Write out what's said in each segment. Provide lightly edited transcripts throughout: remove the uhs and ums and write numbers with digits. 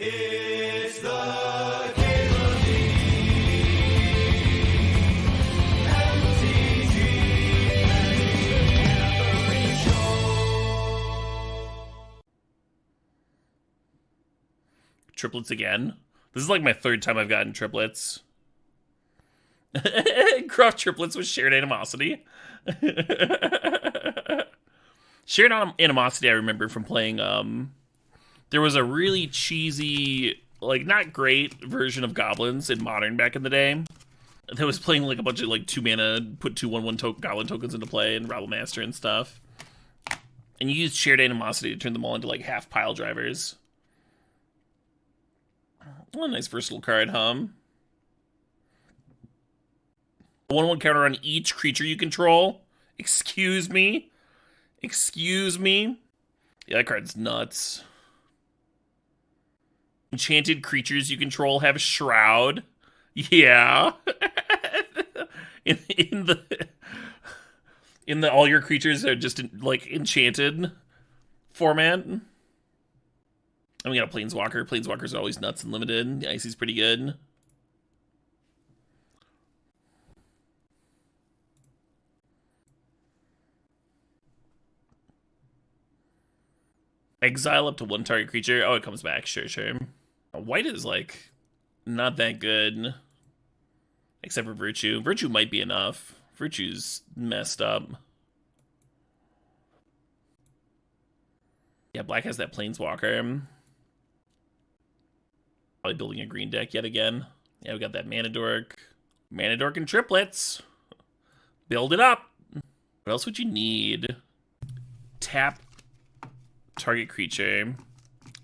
It's the Deckbuilding MTG Show. Triplets again? This is like my third time I've gotten triplets. Craft triplets with shared animosity. Shared animosity I remember from playing, there was a really cheesy, like, not great version of goblins in Modern back in the day. That was playing like a bunch of like 2-mana, put 2/1/1 goblin tokens into play and Rabble Master and stuff. And you used shared animosity to turn them all into like half pile drivers. Oh, a nice versatile card, huh? 1/1 counter on each creature you control. Excuse me? Excuse me? Yeah, that card's nuts. Enchanted creatures you control have Shroud. Yeah. in the all your creatures are just like enchanted format. And we got a Planeswalker. Planeswalkers are always nuts and limited. Yeah, Icy's pretty good. Exile up to 1 target creature. Oh, it comes back. Sure, sure. White is, like, not that good. Except for Virtue. Virtue might be enough. Virtue's messed up. Yeah, black has that Planeswalker. Probably building a green deck yet again. Yeah, we got that Mana Dork. Mana Dork and triplets. Build it up. What else would you need? Tap target creature.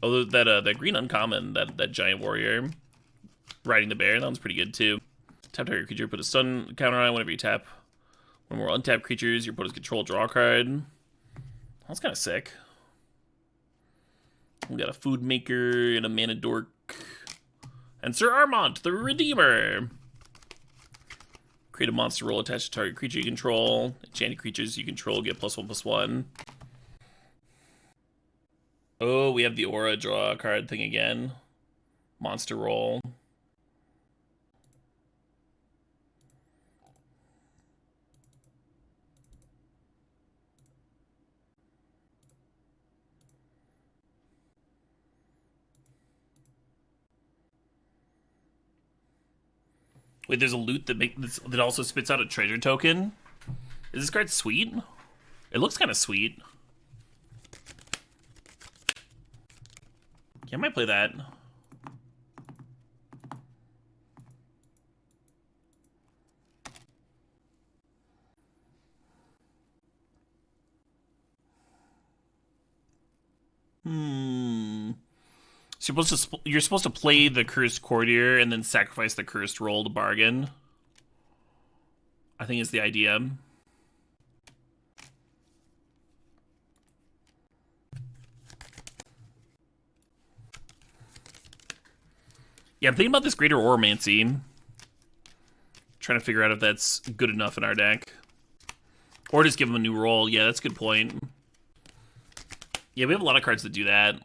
Oh, that green uncommon, that giant warrior riding the bear, that one's pretty good too. Tap target creature, put a stun counter on it whenever you tap one more untapped creatures, your opponent's control, draw a card. That's kind of sick. We got a food maker and a mana dork. And Sir Armont, the Redeemer. Create a monster roll attached to target creature you control. Enchanted creatures you control get +1/+1. Oh, we have the aura draw card thing again. Monster roll. Wait, there's a loot that also spits out a treasure token? Is this card sweet? It looks kind of sweet. Yeah, I might play that. So you're supposed to play the Cursed Courtier and then sacrifice the Cursed Roll to bargain. I think is the idea. Yeah, I'm thinking about this Greater Oromancy. Trying to figure out if that's good enough in our deck. Or just give him a new roll. Yeah, that's a good point. Yeah, we have a lot of cards that do that.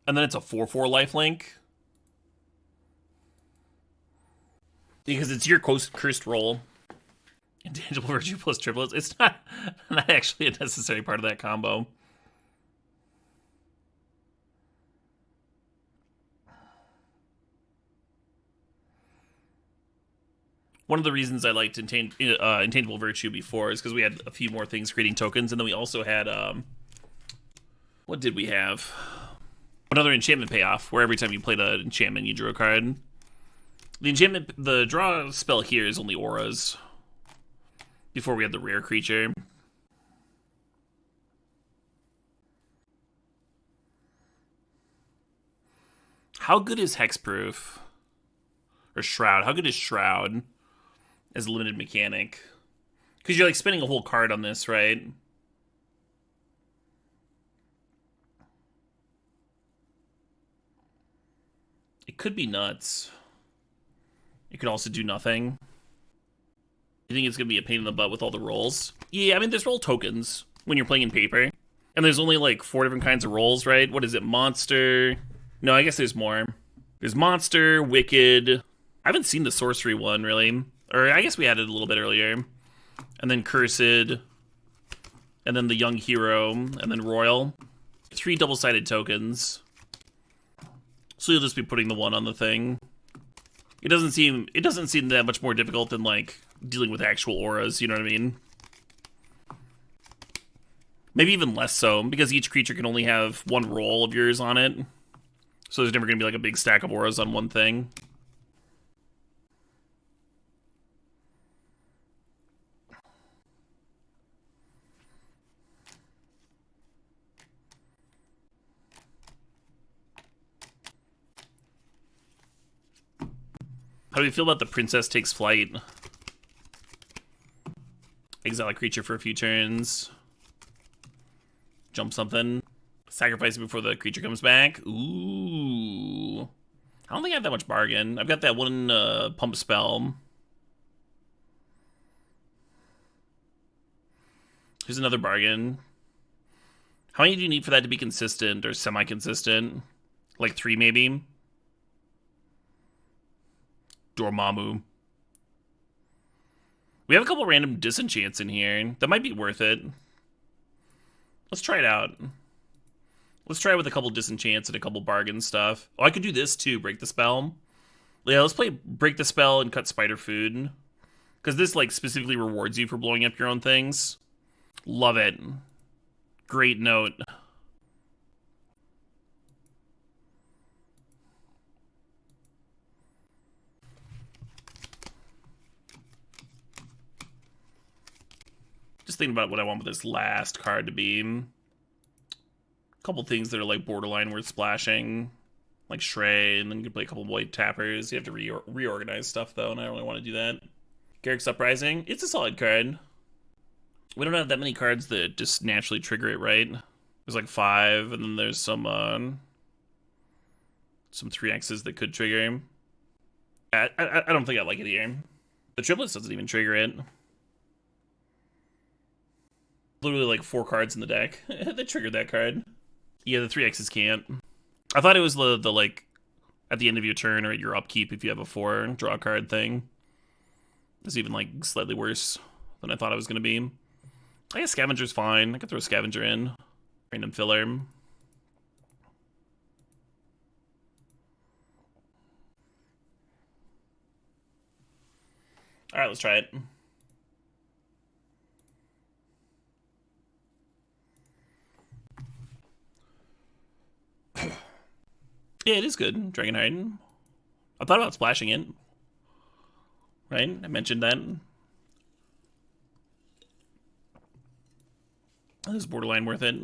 And then it's a 4/4 lifelink. Because it's your cursed roll. Intangible Virtue plus triplets. It's not actually a necessary part of that combo. One of the reasons I liked Intangible Virtue before is because we had a few more things creating tokens, and then we also had, what did we have? Another enchantment payoff, where every time you played an enchantment, you drew a card. The draw spell here is only auras. Before we had the rare creature. How good is Hexproof? Or Shroud? How good is Shroud as a limited mechanic? Because you're like spending a whole card on this, right? It could be nuts. It could also do nothing. You think it's going to be a pain in the butt with all the rolls? Yeah, I mean, there's roll tokens when you're playing in paper. And there's only like 4 different kinds of rolls, right? What is it? Monster? No, I guess there's more. There's Monster, Wicked. I haven't seen the Sorcery one, really. Or I guess we added a little bit earlier. And then Cursed. And then the Young Hero. And then Royal. 3 double-sided tokens. So you'll just be putting the 1 on the thing. It doesn't seem that much more difficult than, like, dealing with actual auras, you know what I mean? Maybe even less so, because each creature can only have 1 roll of yours on it. So there's never going to be, like, a big stack of auras on one thing. How do you feel about the Princess Takes Flight? Exile a creature for a few turns. Jump something. Sacrifice it before the creature comes back. Ooh. I don't think I have that much bargain. I've got that 1 pump spell. Here's another bargain. How many do you need for that to be consistent or semi-consistent? Like 3 maybe? Dormammu. We have a couple random disenchants in here. That might be worth it. Let's try it out. Let's try it with a couple disenchants and a couple bargain stuff. Oh, I could do this too, break the spell. Yeah, let's play break the spell and cut spider food. Because this, like, specifically rewards you for blowing up your own things. Love it. Great note. Just thinking about what I want with this last card to be. A couple things that are like borderline worth splashing. Like Shrey, and then you can play a couple white tappers. You have to reorganize stuff though, and I don't really want to do that. Garrick's Uprising. It's a solid card. We don't have that many cards that just naturally trigger it, right? There's like 5, and then there's some 3X's that could trigger him. I don't think I like it here. The triplets doesn't even trigger it. Literally like 4 cards in the deck. They triggered that card. Yeah, the 3X's can't. I thought it was the like at the end of your turn or at your upkeep if you have a 4 draw card thing. It's even like slightly worse than I thought it was gonna be. I guess Scavenger's fine. I could throw a Scavenger in. Random filler. Alright, let's try it. Yeah, it is good, Dragonheart. I thought about splashing it. Right? I mentioned that. This is borderline worth it.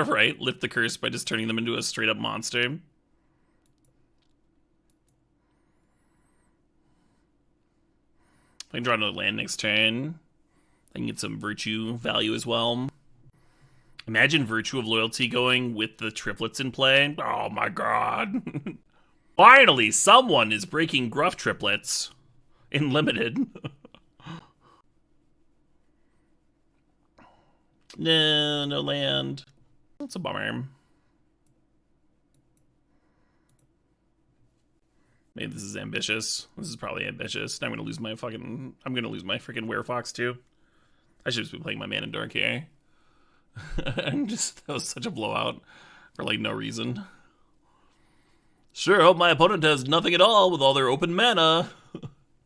Right, lift the curse by just turning them into a straight up monster. I can draw another land next turn. I can get some virtue value as well. Imagine Virtue of Loyalty going with the triplets in play. Oh my god. Finally, someone is breaking Gruff triplets in limited. No land. That's a bummer. Maybe this is ambitious. This is probably ambitious. Now I'm gonna lose my freaking Werefox too. I should just be playing my Man in Dark here. That was such a blowout for like no reason. Sure hope my opponent has nothing at all with all their open mana.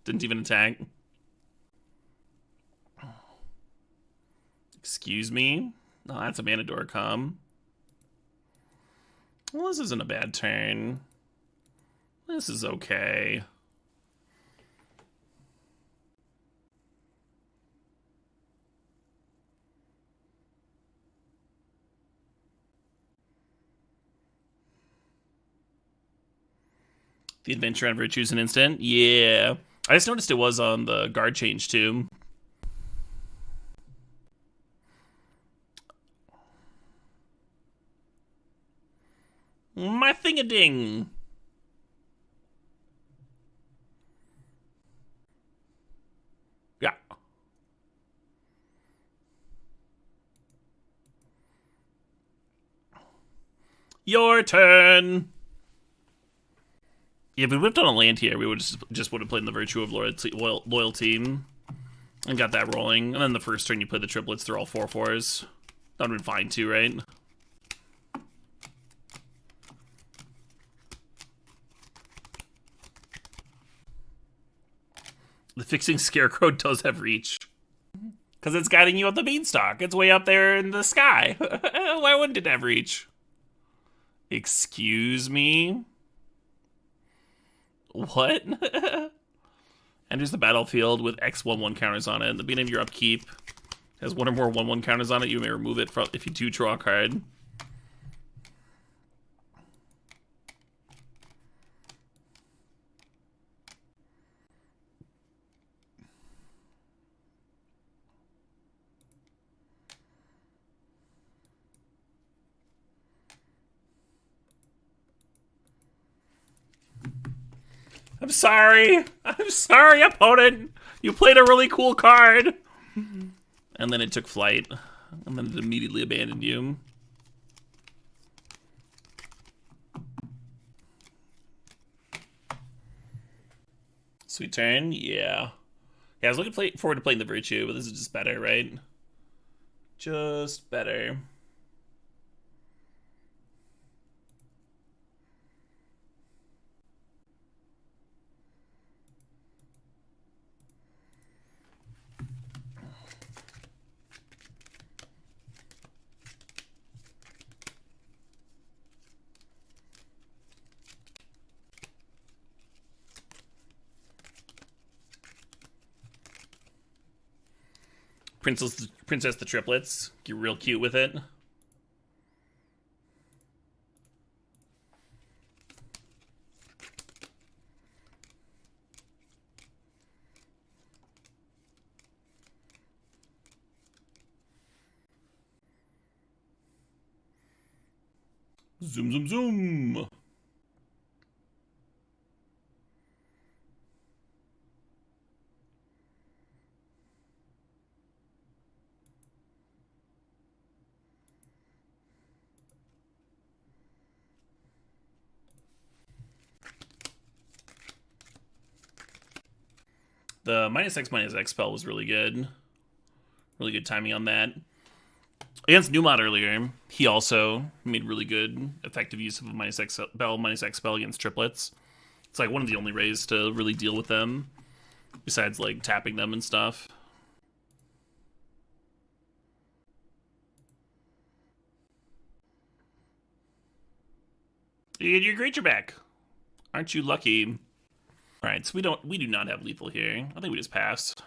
Didn't even attack. Excuse me? No, that's a Mana Door come. Well, this isn't a bad turn. This is okay. The Adventure on Virtue is an instant? Yeah. I just noticed it was on the guard change too. My thing-a-ding. Yeah. Your turn. Yeah, if we whipped on a land here, we would just would have played in the Virtue of Loyalty and got that rolling. And then the first turn you play the triplets, they're all 4/4s. That would have been fine too, right? The fixing scarecrow does have reach. Because it's guiding you up the beanstalk. It's way up there in the sky. Why wouldn't it have reach? Excuse me? What? Enters the battlefield with X/1/1 counters on it. At the beginning of your upkeep, has one or more 1/1 counters on it. You may remove it from if you do draw a card. I'm sorry. I'm sorry, opponent. You played a really cool card. And then it took flight. And then it immediately abandoned you. Sweet turn? Yeah. Yeah, I was looking forward to playing the Virtue, but this is just better, right? Just better. Princess the triplets. Get real cute with it. Zoom, zoom, zoom. The -X/-X spell was really good. Really good timing on that. Against Numod earlier, he also made really good, effective use of a -X spell against triplets. It's like one of the only ways to really deal with them, besides like tapping them and stuff. You get your creature back. Aren't you lucky? Alright, so we do not have lethal here. I think we just passed.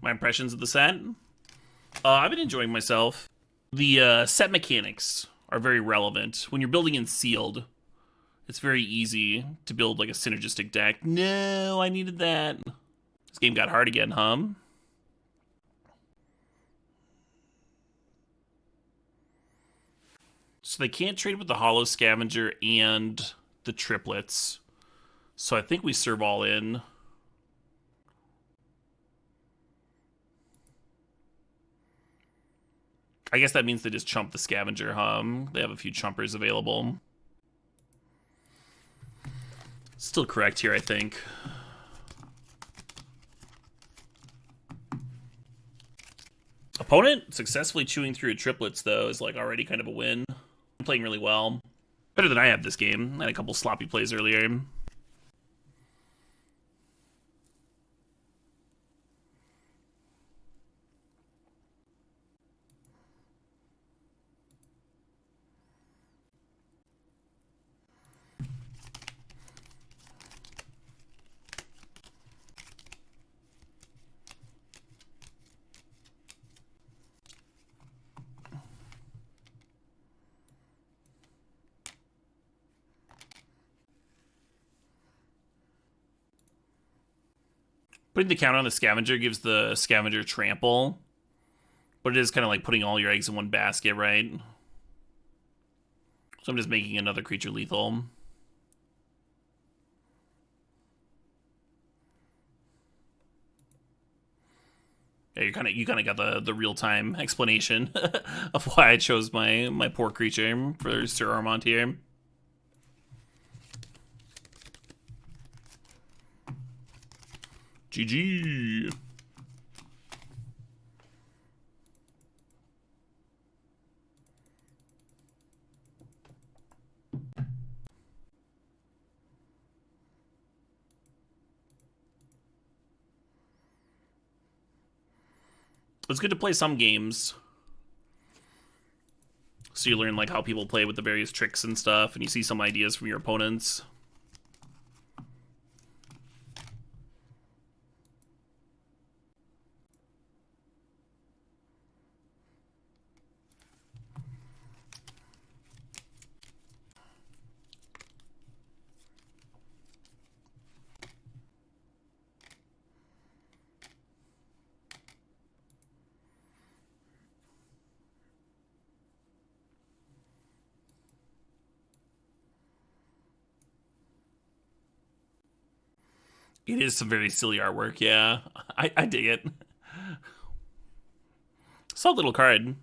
My impressions of the set? I've been enjoying myself. The set mechanics are very relevant. When you're building in sealed, it's very easy to build like a synergistic deck. No, I needed that. This game got hard again, huh? So they can't trade with the Hollow Scavenger and the triplets. So I think we serve all in. I guess that means they just chump the Scavenger, huh? They have a few chumpers available. Still correct here, I think. Opponent successfully chewing through triplets, though, is like already kind of a win. I'm playing really well. Better than I have this game. I had a couple sloppy plays earlier. Putting the counter on the Scavenger gives the Scavenger trample. But it is kind of like putting all your eggs in one basket, right? So I'm just making another creature lethal. Yeah, you kind of got the real time explanation of why I chose my poor creature for Sir Armand here. GG. It's good to play some games, so you learn like how people play with the various tricks and stuff, and you see some ideas from your opponents. It is some very silly artwork, yeah. I dig it. Solid little card.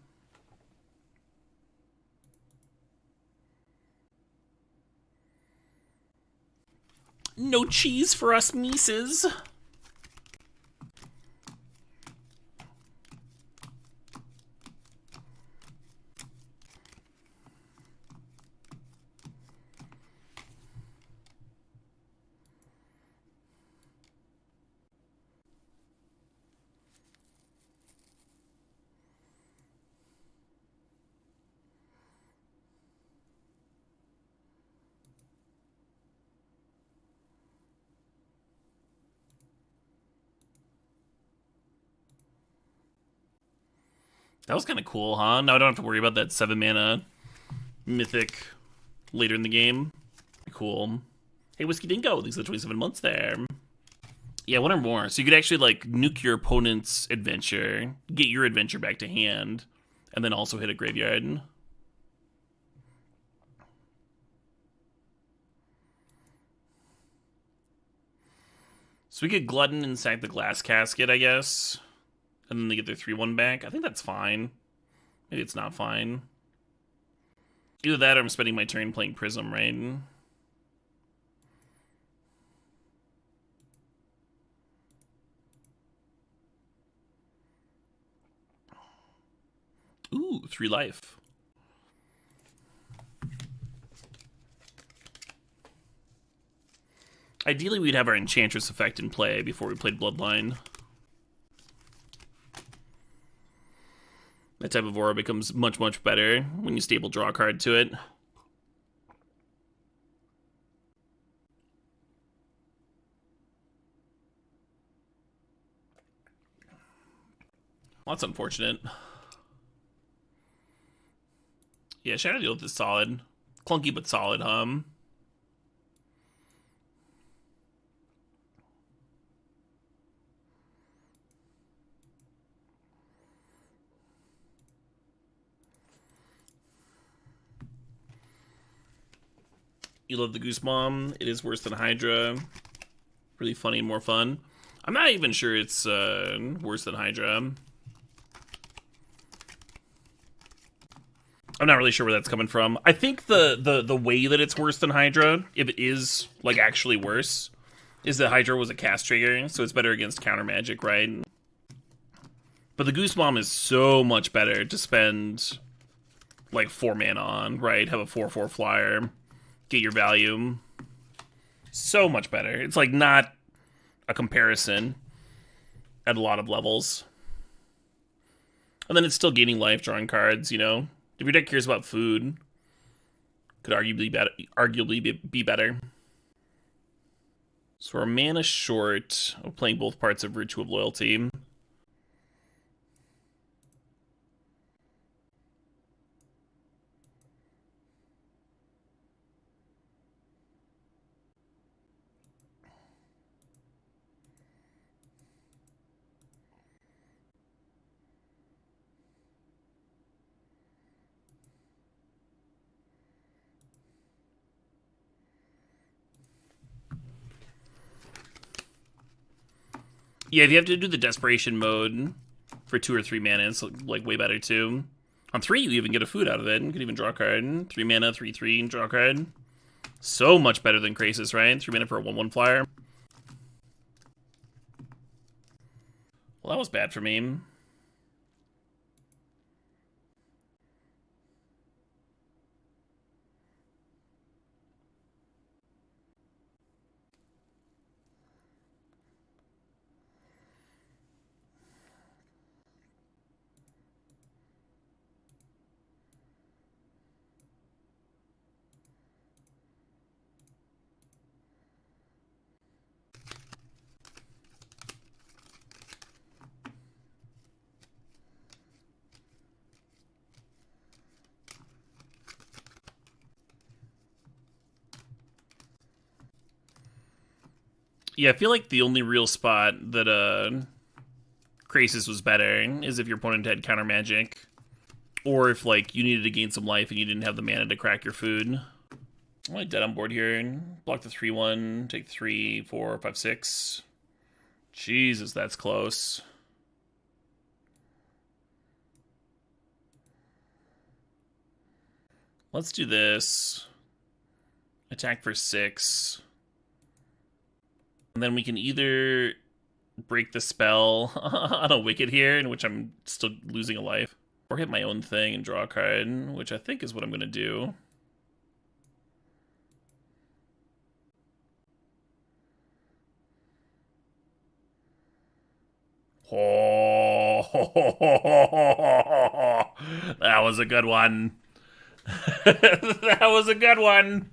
No cheese for us Mises. That was kind of cool, huh? Now I don't have to worry about that 7 mana mythic later in the game. Cool. Hey, Whiskey Dingo, thanks for the 27 months there. Yeah, one or more. So you could actually, like, nuke your opponent's adventure, get your adventure back to hand, and then also hit a graveyard. So we could Glutton and sack the Glass Casket, I guess. And then they get their 3-1 back. I think that's fine. Maybe it's not fine. Either that or I'm spending my turn playing Prism, right? Ooh, 3 life. Ideally, we'd have our Enchantress effect in play before we played Bloodline. That type of aura becomes much, much better when you stable draw a card to it. Well, that's unfortunate. Yeah, Shadow Deal is solid. Clunky, but solid, You love the Goose Bomb. It is worse than Hydra. Really funny and more fun. I'm not even sure it's worse than Hydra. I'm not really sure where that's coming from. I think the way that it's worse than Hydra, if it is like actually worse, is that Hydra was a cast trigger, so it's better against counter magic, right? But the Goose Bomb is so much better to spend like 4 mana on, right? Have a 4/4 flyer, get your value. So much better. It's like not a comparison at a lot of levels. And then it's still gaining life, drawing cards, you know? If your deck cares about food, could arguably be better. So we're mana short. We're playing both parts of Virtue of Loyalty. Yeah, if you have to do the desperation mode, For 2 or 3 mana, it's like way better too. On 3, you even get a food out of it. You could even draw a card. 3 mana, 3/3, and draw a card. So much better than Krasis, right? 3 mana for a 1/1 flyer. Well, that was bad for me. Yeah, I feel like the only real spot that Krasis was better is if your opponent had counter magic. Or if, like, you needed to gain some life and you didn't have the mana to crack your food. I'm like dead on board here. Block the 3/1, take 3, 4, 5, 6. Jesus, that's close. Let's do this. Attack for 6. And then we can either break the spell on a Wicked here, in which I'm still losing a life, or hit my own thing and draw a card, which I think is what I'm going to do. Oh, that was a good one. That was a good one.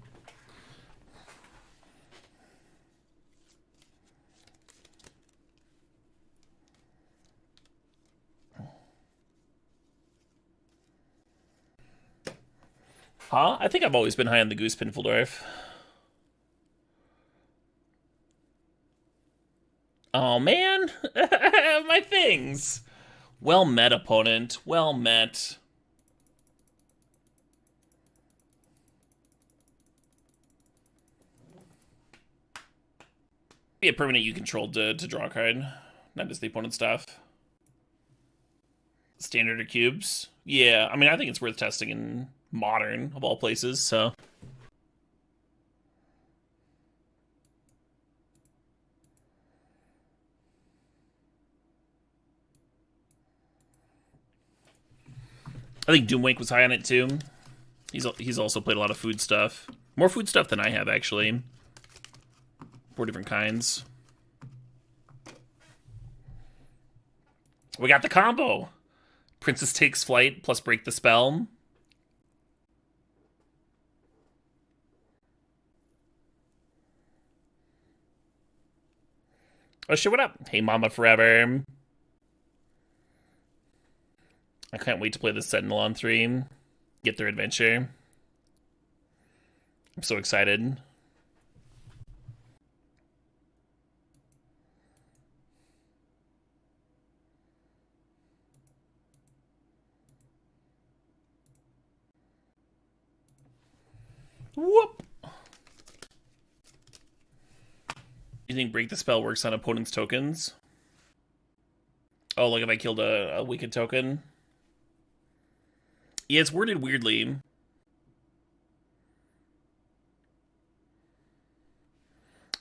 Huh? I think I've always been high on the Goose Pinfeldorf. Oh, man. My things. Well met, opponent. Well met. Be a permanent you controlled to draw a card. Not just the opponent's stuff. Standard or cubes? Yeah, I mean, I think it's worth testing in Modern, of all places, so... I think Doomwake was high on it, too. He's also played a lot of food stuff. More food stuff than I have, actually. 4 different kinds. We got the combo! Princess takes flight plus break the spell. Oh shit, what up? Hey Mama Forever. I can't wait to play the Sentinel on 3. Get their adventure. I'm so excited. Whoop! You think break the spell works on opponent's tokens? Oh, like if I killed a wicked token? Yeah, it's worded weirdly.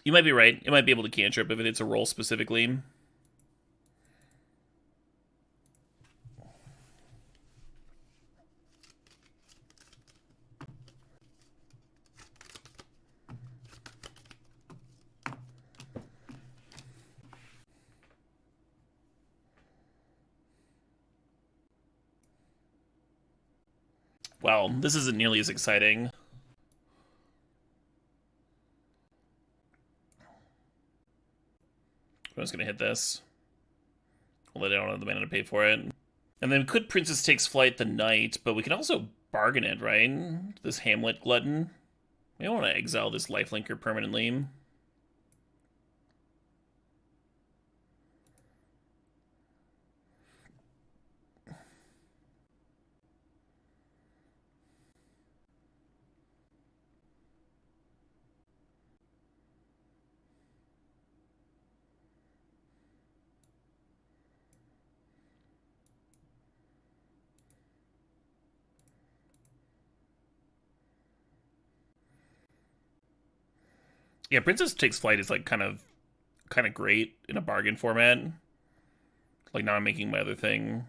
You might be right. It might be able to cantrip if it hits a roll specifically. Well, this isn't nearly as exciting. I'm just gonna hit this. Although I don't have the mana to pay for it. And then could Princess Takes Flight the Knight, but we can also bargain it, right? This Hamlet Glutton. We don't want to exile this lifelinker permanently. Yeah, Princess Takes Flight is like kind of great in a bargain format. Like now I'm making my other thing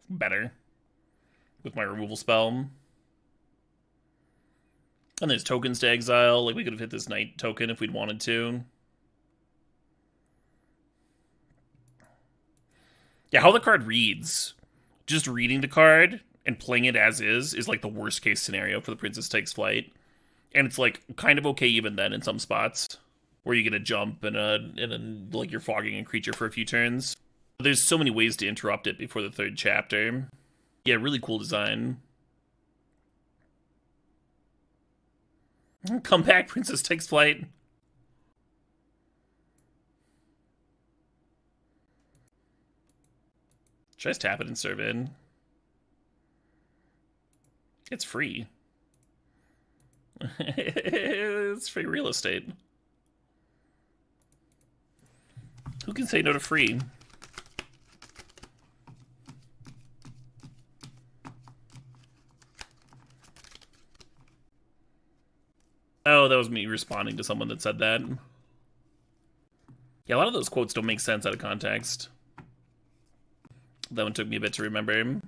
better with my removal spell. And there's tokens to exile. Like we could have hit this knight token if we'd wanted to. Yeah, how the card reads. Just reading the card and playing it as is like the worst case scenario for the Princess Takes Flight. And it's like kind of okay even then in some spots where you get a jump and like you're fogging a creature for a few turns. There's so many ways to interrupt it before the third chapter. Yeah, really cool design. Come back, Princess Takes Flight. Should I just tap it and serve in? It's free. It's free real estate. Who can say no to free? Oh, that was me responding to someone that said that. Yeah, a lot of those quotes don't make sense out of context. That one took me a bit to remember.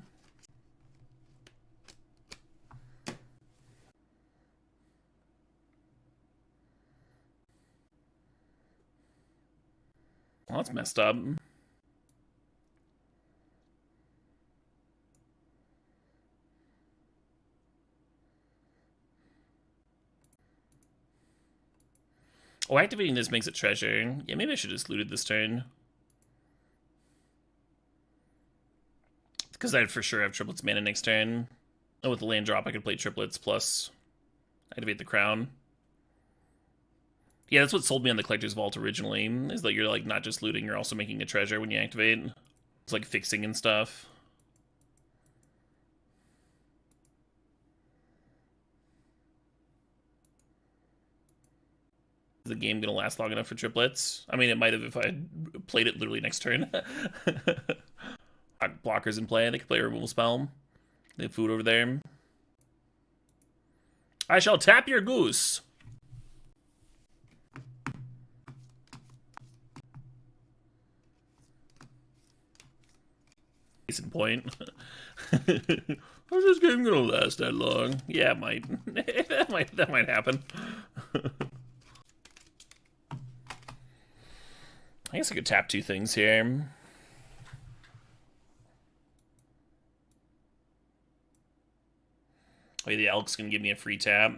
Well, that's messed up. Oh, activating this makes it treasure. Yeah, maybe I should have just looted this turn. Because I'd for sure have triplets mana next turn. Oh, with the land drop, I could play triplets plus activate the crown. Yeah, that's what sold me on the Collector's Vault originally, is that you're like not just looting, you're also making a treasure when you activate. It's like fixing and stuff. Is the game gonna last long enough for triplets? I mean, it might have if I had played it literally next turn. Blockers in play, they could play a removal spell. They have food over there. I shall tap your goose. Case in point. How's this game gonna last that long? Yeah, it might. that might happen. I guess I could tap two things here. Oh, the Elk's gonna give me a free tap.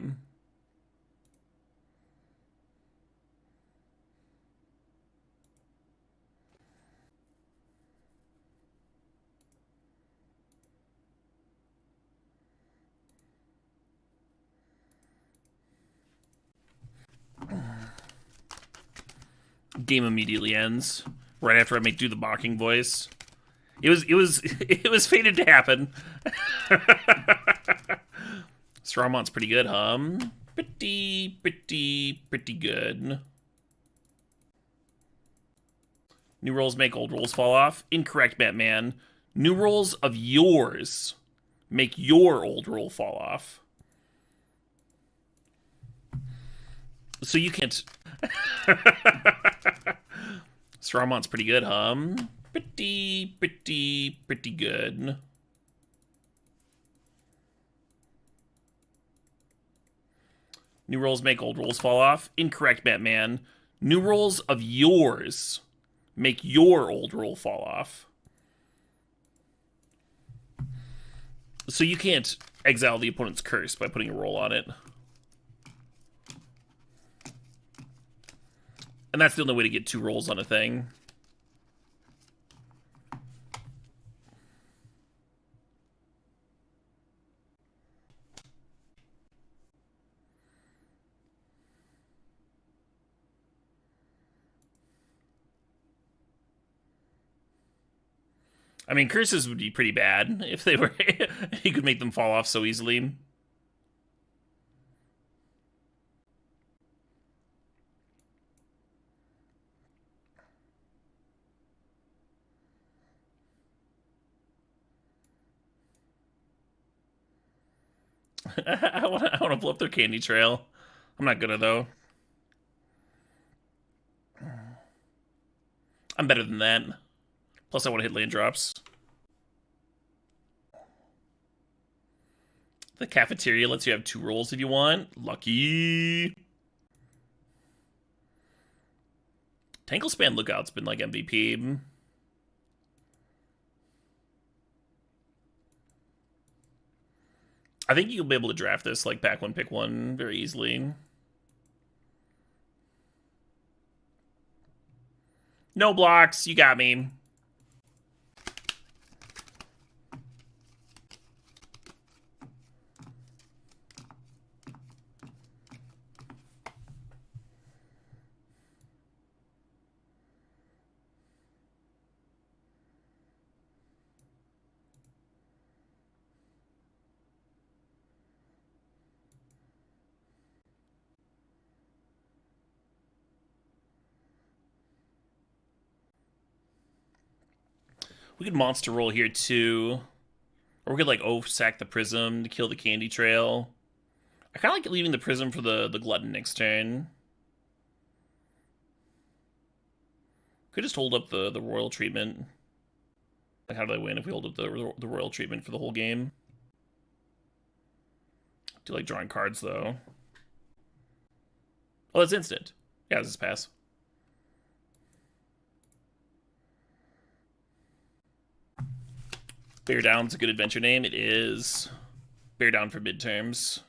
Game immediately ends right after I do the mocking voice. It was fated to happen. Strawmont's pretty good, huh? Pretty good. New rolls make old rolls fall off. Incorrect, Batman. New rolls of yours make your old roll fall off. So you can't. Strawmont's pretty good, huh? Pretty good. New rolls make old rolls fall off. Incorrect, Batman. New rolls of yours make your old roll fall off. So you can't exile the opponent's curse by putting a roll on it. And that's the only way to get two rolls on a thing. I mean, curses would be pretty bad if they were. You could make them fall off so easily. I want to blow up their candy trail. I'm not gonna though. I'm better than that. Plus, I want to hit land drops. The cafeteria lets you have 2 rolls if you want. Lucky. Tanglespan Lookout's been like MVP. I think you'll be able to draft this like pack 1, pick 1 very easily. No blocks, you got me. We could monster roll here too. Or we could like sack the prism to kill the candy trail. I kinda like leaving the prism for the glutton next turn. Could just hold up the royal treatment. Like, how do I win if we hold up the royal treatment for the whole game? Do like drawing cards though. Oh, that's instant. Yeah, this is pass. Bear Down's a good adventure name. It is. Bear Down for midterms.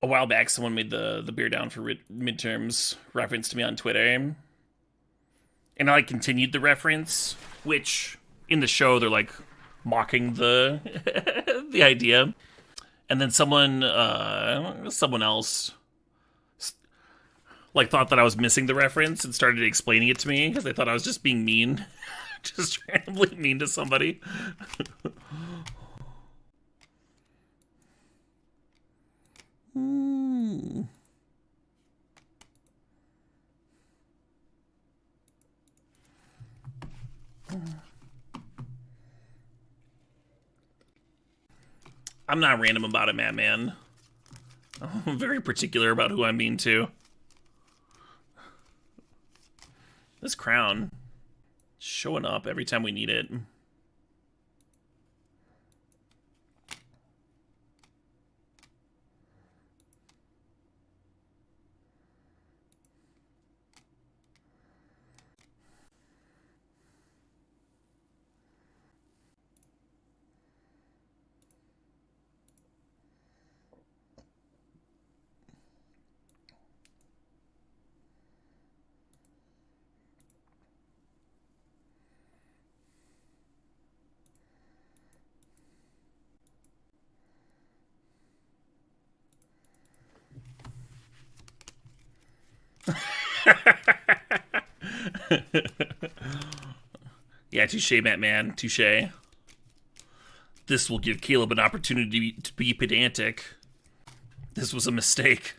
A while back, someone made the Bear Down for midterms reference to me on Twitter. And I like continued the reference, which in the show they're like mocking the the idea. And then someone else like thought that I was missing the reference and started explaining it to me because they thought I was just being mean. Just randomly mean to somebody. I'm not random about it, man. I'm very particular about who I'm mean to. This crown showing up every time we need it. Yeah, touche, man. Touche. This will give Caleb an opportunity to be pedantic. This was a mistake.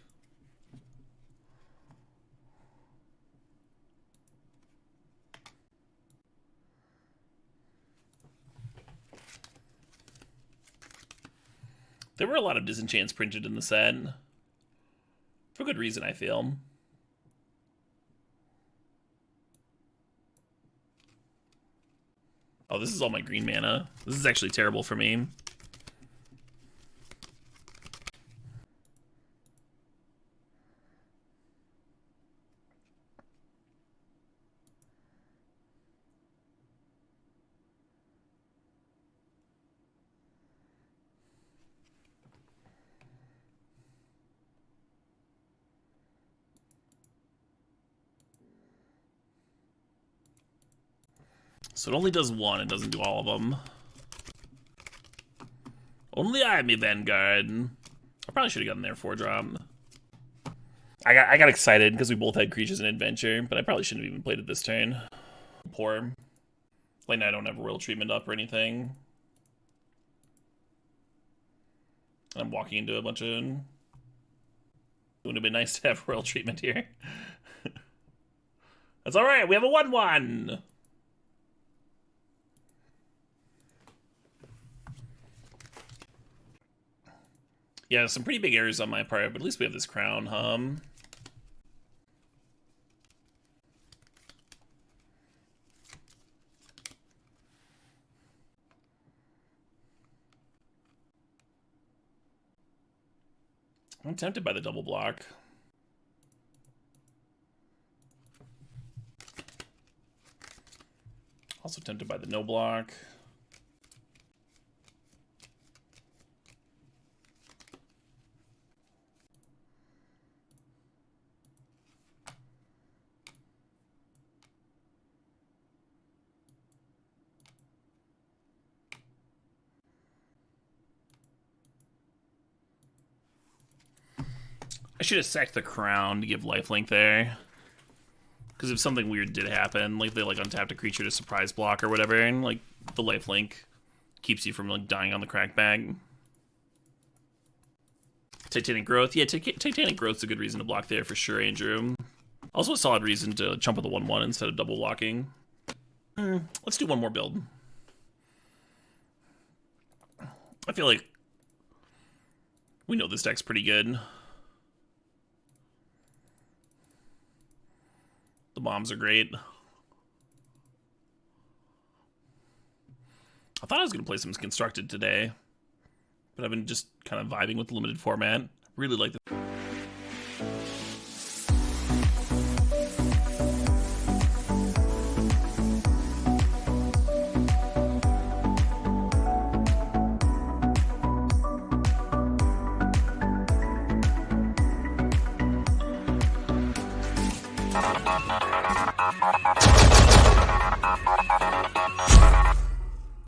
There were a lot of disenchants printed in the set. For good reason, I feel. Oh, this is all my green mana. This is actually terrible for me. So it only does one, it doesn't do all of them. Only I am a Vanguard. I probably should have gotten there 4-drop. I got excited because we both had creatures in adventure, but I probably shouldn't have even played it this turn. Poor. Like, I don't have royal treatment up or anything. I'm walking into a bunch of... It would have been nice to have royal treatment here. That's alright, we have a 1-1! Yeah, some pretty big errors on my part, but at least we have this crown, I'm tempted by the double block. Also tempted by the no block. I should have sacked the crown to give lifelink there. Because if something weird did happen, like they like untapped a creature to surprise block or whatever, and like the lifelink keeps you from like dying on the crack bag. Titanic Growth. Yeah, Titanic Growth's a good reason to block there for sure, Andrew. Also a solid reason to jump with the 1-1 instead of double blocking. Let's do one more build. I feel like we know this deck's pretty good. The bombs are great. I thought I was going to play some Constructed today, but I've been just kind of vibing with the limited format. Really like the...